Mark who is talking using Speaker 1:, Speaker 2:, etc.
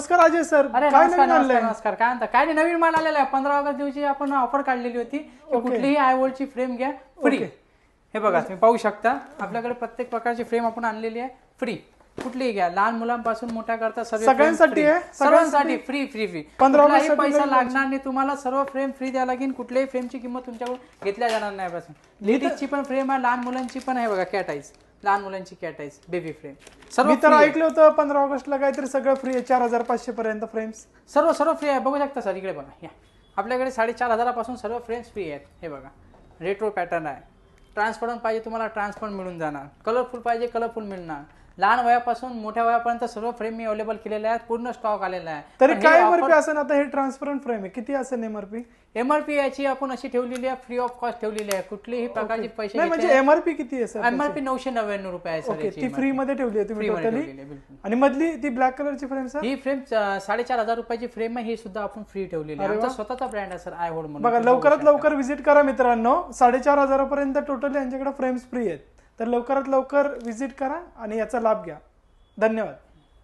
Speaker 1: नमस्कार अजय सर.
Speaker 2: अरे
Speaker 1: काय
Speaker 2: नमस्कार
Speaker 1: नवीन आणलंय?
Speaker 2: नमस्कार काय म्हणता? काय नाही, नवीन माल आलेला आहे. 15 ऑगस्ट दिवशी आपण ऑफर काढलेली होती की कुठलीही आयवोल्टची फ्रेम घ्या फ्री. हे बघा तुम्ही पाहू शकता आपल्याकडे प्रत्येक प्रकारची फ्रेम आपण आणलेली आहे फ्री. कुठलीही घ्या, लहान मुलांपासून मोठ्या करता
Speaker 1: सगळ्यांसाठी आहे?
Speaker 2: सर्वांसाठी फ्री फ्री फ्री.
Speaker 1: 15 ऑगस्ट
Speaker 2: कुठलाही पैसा लागणार नाही तुम्हाला. सर्व फ्रेम फ्री द्यावं लागेल. कुठल्याही फ्रेमची किंमत तुमच्याकडून घेतल्या जाणार नाही. बस लेडीजची पण फ्रेम आहे, लहान मुलांची पण आहे. बघा कॅट आईज, लहान मुलांची कॅट आईज बेबी फ्रेम सर्व.
Speaker 1: मी तर ऐकलं होतं 15 ऑगस्टला काहीतरी सगळं फ्री आहे, 4500 पर्यंत फ्रेम्स.
Speaker 2: सर्व फ्री आहे. बघू शकता सर, इकडे बघा. या आपल्याकडे 4500 सर्व फ्रेम्स फ्री आहेत. हे बघा रेट्रो पॅटर्न आहे. ट्रान्सपरंट पाहिजे तुम्हाला ट्रान्सपरंट मिळून जाणार. कलरफुल पाहिजे कलरफुल मिळणार. लहान वयापासून मोठ्या वयापर्यंत सर्व फ्रेम मी अवेलेबल केलेले आहेत. पूर्ण स्टॉक आलेला आहे.
Speaker 1: तरी काय एमआरपी असेल आता? हे ट्रान्सपरंट फ्रेम आहे, किती असेल एमआरपी?
Speaker 2: एमआरपी याची आपण अशी ठेवलेली आहे, फ्री ऑफ कॉस्ट ठेवलेली आहे. कुठलीही प्रकारची पैसे
Speaker 1: नाही म्हणजे एमआरपी किती आहे सर?
Speaker 2: एमआरपी 999 रुपये आहे सर.
Speaker 1: ती फ्री मध्ये ठेवली आहे तुम्ही टोटली?
Speaker 2: बिलकुल.
Speaker 1: आणि मधली ती ब्लॅक कलरची फ्रेम सर?
Speaker 2: ही फ्रेम 4500 रुपयाची फ्रेम आहे. ही सुद्धा आपण फ्री ठेवलेली आहे. आमचा स्वतःचा ब्रँड आहे सर आयवोल्ड म्हणून.
Speaker 1: बघा लवकरात लवकर व्हिजिट करा मित्रांनो. 4500 पर्यंत टोटली यांच्याकडे फ्रेम्स फ्री आहेत. तर लवकरात लवकर व्हिजिट करा आणि याचा लाभ घ्या. धन्यवाद.